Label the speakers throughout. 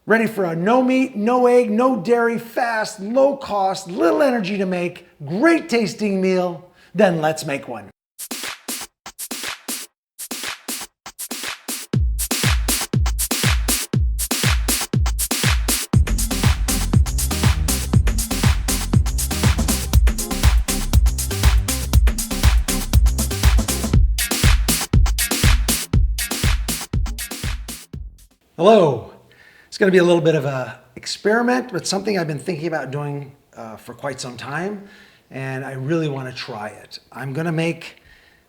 Speaker 1: Ready for a no meat, no egg, no dairy, fast, low cost, little energy to make, great tasting meal? Then let's make one. Hello. It's going to be a little bit of an experiment, but something I've been thinking about doing for quite some time, and I really want to try it. I'm going to make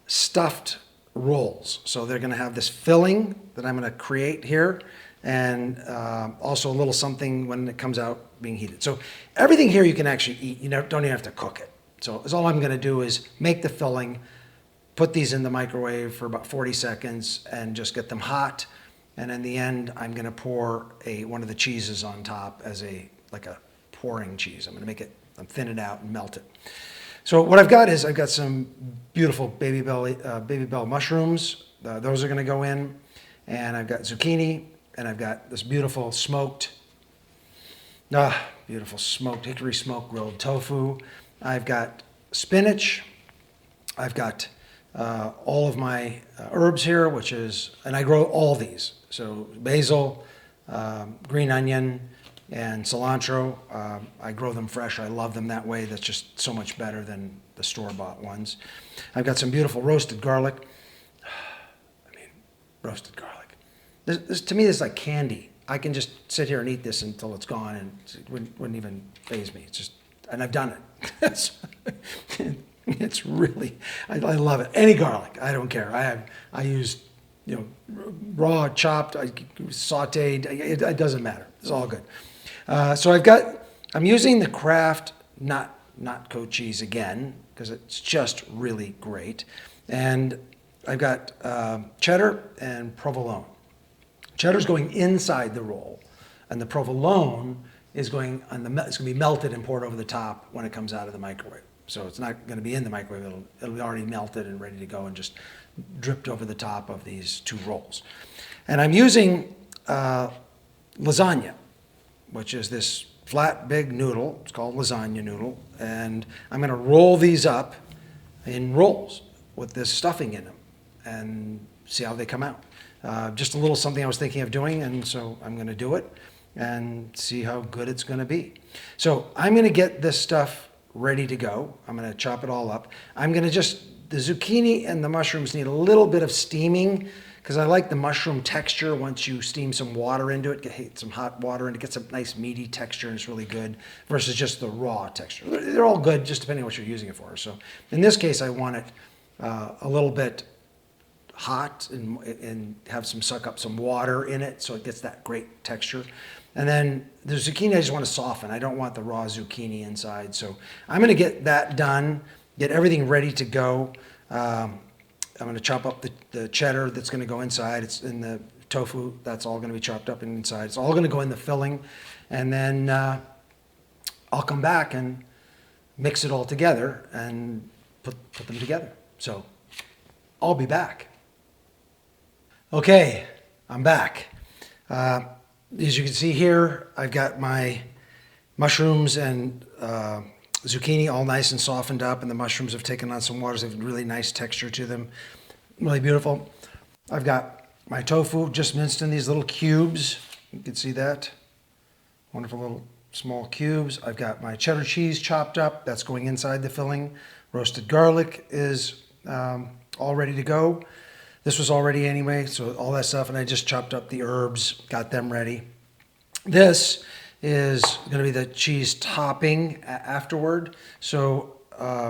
Speaker 1: stuffed rolls. So they're going to have this filling that I'm going to create here, and also a little something when it comes out being heated. So everything here you can actually eat. You don't even have to cook it. So all I'm going to do is make the filling, put these in the microwave for about 40 seconds, and just get them hot. And in the end, I'm going to pour one of the cheeses on top as like a pouring cheese. I'm going to make it, thin it out and melt it. So what I've got is some beautiful baby bell mushrooms. Those are going to go in. And I've got zucchini, and I've got this beautiful hickory smoked grilled tofu. I've got spinach. I've got all of my herbs here, and I grow all these. So basil, green onion, and cilantro. I grow them fresh. I love them that way. That's just so much better than the store-bought ones. I've got some beautiful roasted garlic. Roasted garlic. This to me is like candy. I can just sit here and eat this until it's gone, and it wouldn't even faze me. And I've done it. It's really, I love it. Any garlic, I don't care. I use, raw, chopped, sauteed. It doesn't matter. It's all good. So I'm using the Kraft Not Cheese again because it's just really great. And I've got cheddar and provolone. Cheddar's going inside the roll, and the provolone is it's going to be melted and poured over the top when it comes out of the microwave. So it's not going to be in the microwave. It'll be already melted and ready to go and just dripped over the top of these two rolls. And I'm using lasagna, which is this flat, big noodle. It's called lasagna noodle. And I'm going to roll these up in rolls with this stuffing in them and see how they come out. Just a little something I was thinking of doing, and so I'm going to do it and see how good it's going to be. So I'm going to get this stuff ready to go. I'm going to chop it all up. The zucchini and the mushrooms need a little bit of steaming because I like the mushroom texture once you steam some water into it, get some hot water, and it gets a nice meaty texture, and it's really good versus just the raw texture. They're all good just depending on what you're using it for. So in this case, I want it a little bit hot and have suck up some water in it so it gets that great texture. And then the zucchini, I just want to soften. I don't want the raw zucchini inside. So I'm going to get that done, get everything ready to go. I'm going to chop up the cheddar that's going to go inside. It's in the tofu. That's all going to be chopped up inside. It's all going to go in the filling. And then I'll come back and mix it all together and put them together. So I'll be back. Okay, I'm back. As you can see here, I've got my mushrooms and zucchini all nice and softened up, and the mushrooms have taken on some water. So they have a really nice texture to them, really beautiful. I've got my tofu just minced in these little cubes. You can see that. Wonderful little small cubes. I've got my cheddar cheese chopped up. That's going inside the filling. Roasted garlic is all ready to go. This was all ready anyway, so all that stuff, and I just chopped up the herbs, got them ready. This is going to be the cheese topping afterward. So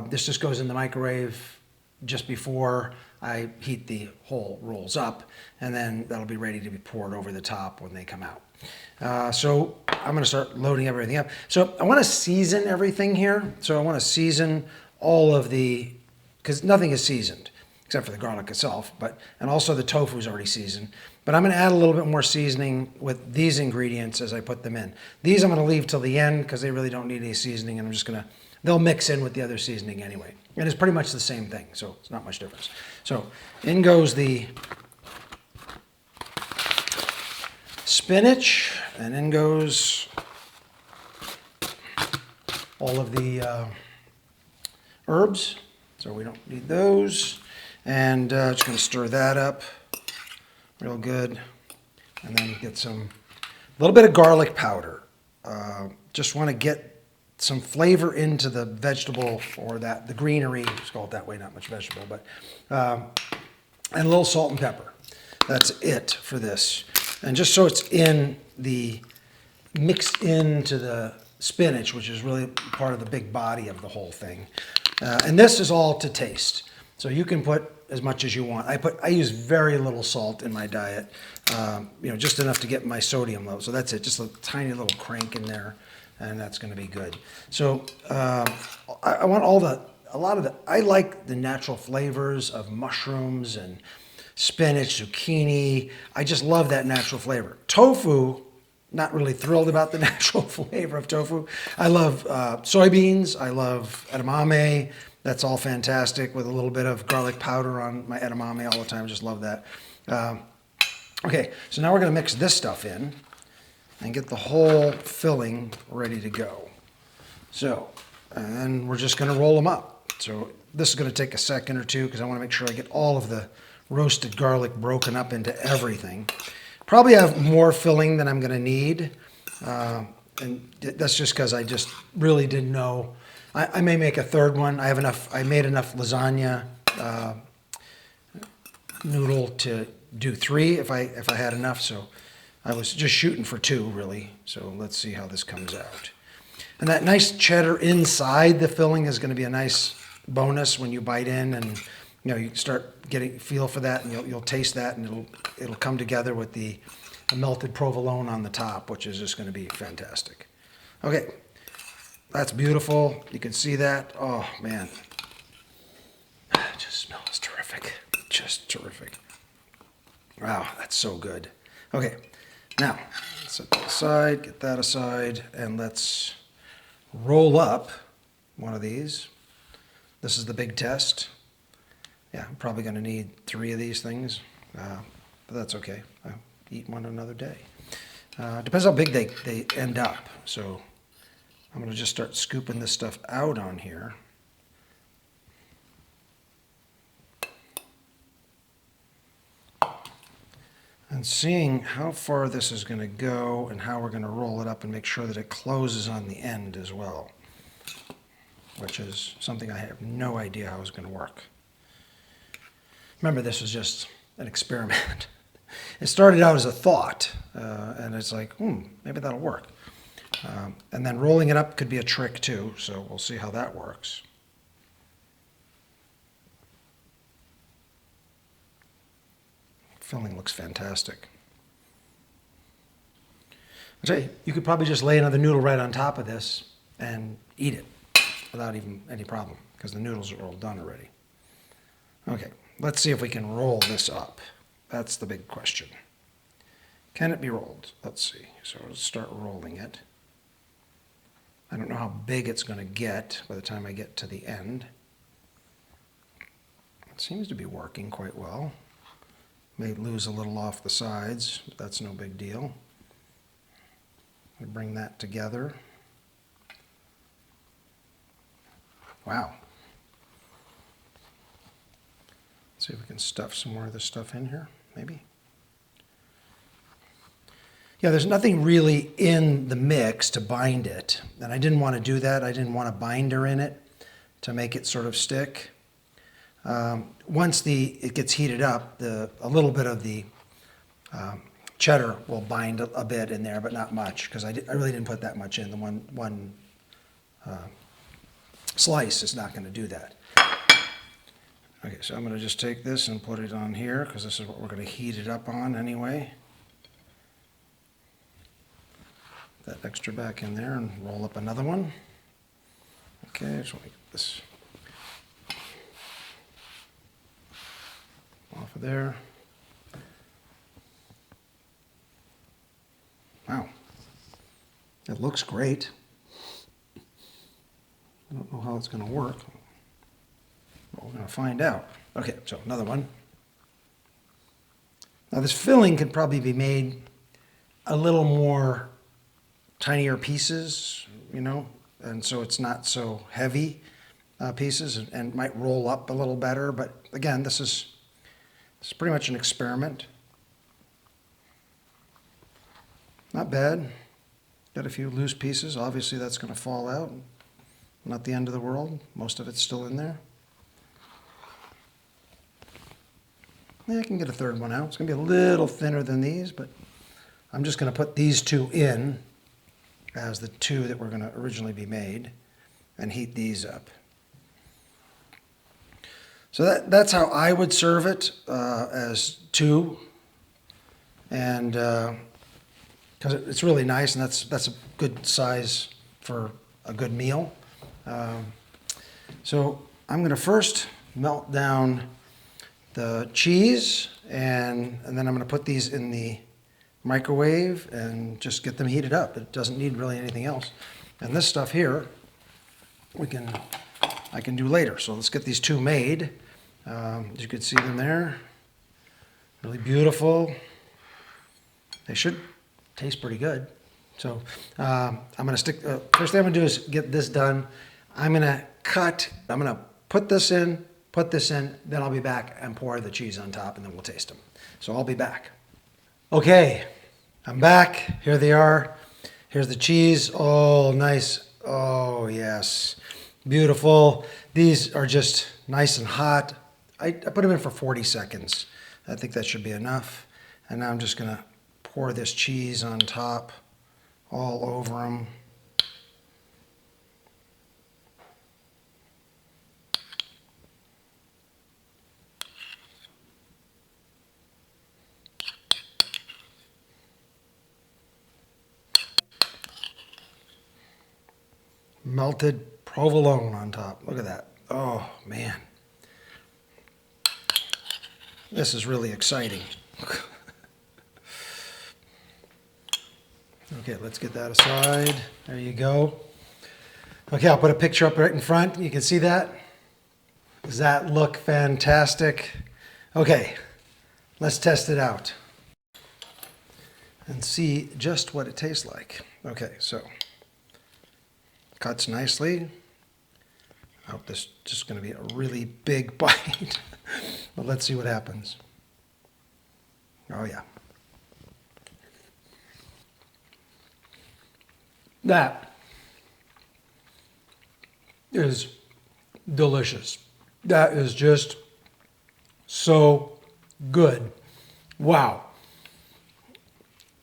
Speaker 1: this just goes in the microwave just before I heat the whole rolls up, and then that'll be ready to be poured over the top when they come out. So I'm going to start loading everything up. So I want to season everything here. So I want to season all of because nothing is seasoned except for the garlic itself, and also the tofu is already seasoned. But I'm going to add a little bit more seasoning with these ingredients as I put them in. These I'm going to leave till the end because they really don't need any seasoning, and they'll mix in with the other seasoning anyway. And it's pretty much the same thing, so it's not much difference. So in goes the spinach, and in goes all of the herbs. So we don't need those. And just going to stir that up real good. And then get a little bit of garlic powder. Just want to get some flavor into the vegetable, or the greenery. It's called that way, not much vegetable, but and a little salt and pepper. That's it for this. And just so it's mixed into the spinach, which is really part of the big body of the whole thing. And this is all to taste. So you can put as much as you want. I use very little salt in my diet, just enough to get my sodium level. So that's it, just a tiny little crank in there, and that's going to be good. So I want I like the natural flavors of mushrooms and spinach, zucchini. I just love that natural flavor. Tofu, not really thrilled about the natural flavor of tofu. I love soybeans. I love edamame. That's all fantastic, with a little bit of garlic powder on my edamame all the time. Just love that. Okay, so now we're going to mix this stuff in and get the whole filling ready to go. So, and then we're just going to roll them up. So this is going to take a second or two because I want to make sure I get all of the roasted garlic broken up into everything. Probably have more filling than I'm going to need. And that's just because I just really didn't know. I may make a third one. I made enough lasagna noodle to do 3 if I had enough. So I was just shooting for 2 really. So let's see how this comes out. And that nice cheddar inside the filling is going to be a nice bonus when you bite in, and you start getting feel for that, and you'll taste that, and it'll come together with the melted provolone on the top, which is just going to be fantastic. Okay. That's beautiful. You can see that. Oh, man. It just smells terrific. Just terrific. Wow, that's so good. Okay, now, set that aside, get that aside, and let's roll up one of these. This is the big test. Yeah, I'm probably going to need 3 of these things, but that's okay. I'll eat one another day. Depends how big they end up, so I'm going to just start scooping this stuff out on here. And seeing how far this is going to go and how we're going to roll it up and make sure that it closes on the end as well, which is something I have no idea how it's going to work. Remember, this was just an experiment. It started out as a thought, and it's like, maybe that'll work. And then rolling it up could be a trick too, so we'll see how that works. Filling looks fantastic. I tell you, you could probably just lay another noodle right on top of this and eat it without even any problem, because the noodles are all done already. Okay, let's see if we can roll this up. That's the big question. Can it be rolled? Let's see. So let's start rolling it. I don't know how big it's going to get by the time I get to the end. It seems to be working quite well. May lose a little off the sides, but that's no big deal. We bring that together. Wow. Let's see if we can stuff some more of this stuff in here, maybe. Yeah, there's nothing really in the mix to bind it, and I didn't want to do that. I didn't want a binder in it to make it sort of stick. Once it gets heated up, a little bit of the cheddar will bind a bit in there, but not much, because I really didn't put that much in. The one slice is not going to do that. Okay, so I'm going to just take this and put it on here, because this is what we're going to heat it up on anyway. That extra back in there and roll up another one. Okay, just want to get this off of there. Wow, it looks great. I don't know how it's going to work. Well, we're going to find out. Okay, so another one. Now this filling could probably be made a little more tinier pieces, you know, and so it's not so heavy pieces and might roll up a little better. But again, this is pretty much an experiment. Not bad. Got a few loose pieces. Obviously that's going to fall out. Not the end of the world. Most of it's still in there. Yeah, I can get a third one out. It's going to be a little thinner than these, but I'm just going to put these two in as the two that were going to originally be made and heat these up. So that's how I would serve it, as two. And because it's really nice, and that's a good size for a good meal. So I'm going to first melt down the cheese, and then I'm going to put these in the microwave and just get them heated up. It doesn't need really anything else. And this stuff here, I can do later. So let's get these two made. As you can see them there, really beautiful. They should taste pretty good. So I'm going to stick, first thing I'm going to do is get this done. I'm going to put this in, then I'll be back and pour the cheese on top, and then we'll taste them. So I'll be back. Okay, I'm back. Here they are. Here's the cheese. Oh, nice. Oh, yes. Beautiful. These are just nice and hot. I put them in for 40 seconds. I think that should be enough. And now I'm just going to pour this cheese on top, all over them. Melted provolone on top. Look at that. Oh, man. This is really exciting. Okay, let's get that aside. There you go. Okay, I'll put a picture up right in front. You can see that. Does that look fantastic? Okay, let's test it out and see just what it tastes like. Okay, so cuts nicely. I hope this is just going to be a really big bite. But let's see what happens. Oh yeah. That is delicious. That is just so good. Wow.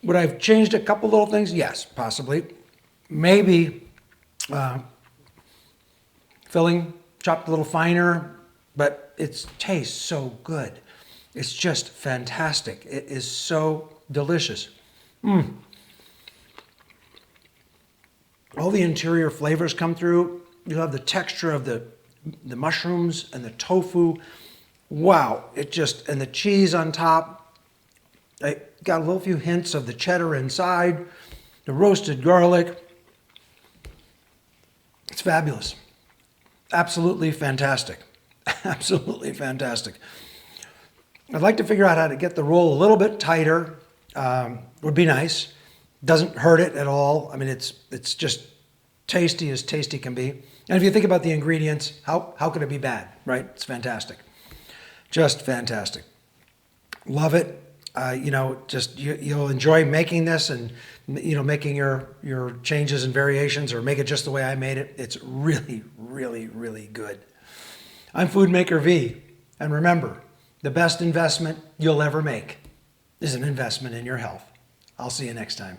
Speaker 1: Would I have changed a couple little things? Yes, possibly. Maybe filling chopped a little finer, but it tastes so good. It's just fantastic. It is so delicious. All the interior flavors come through. You have the texture of the mushrooms and the tofu. Wow, and the cheese on top. I got a little few hints of the cheddar inside, the roasted garlic. It's fabulous. Absolutely fantastic. Absolutely fantastic. I'd like to figure out how to get the roll a little bit tighter. Would be nice. Doesn't hurt it at all. I mean, it's just tasty as tasty can be. And if you think about the ingredients, how could it be bad, right? It's fantastic. Just fantastic. Love it. You'll enjoy making this and, making your changes and variations, or make it just the way I made it. It's really, really, really good. I'm FOODMAKER V. And remember, the best investment you'll ever make is an investment in your health. I'll see you next time.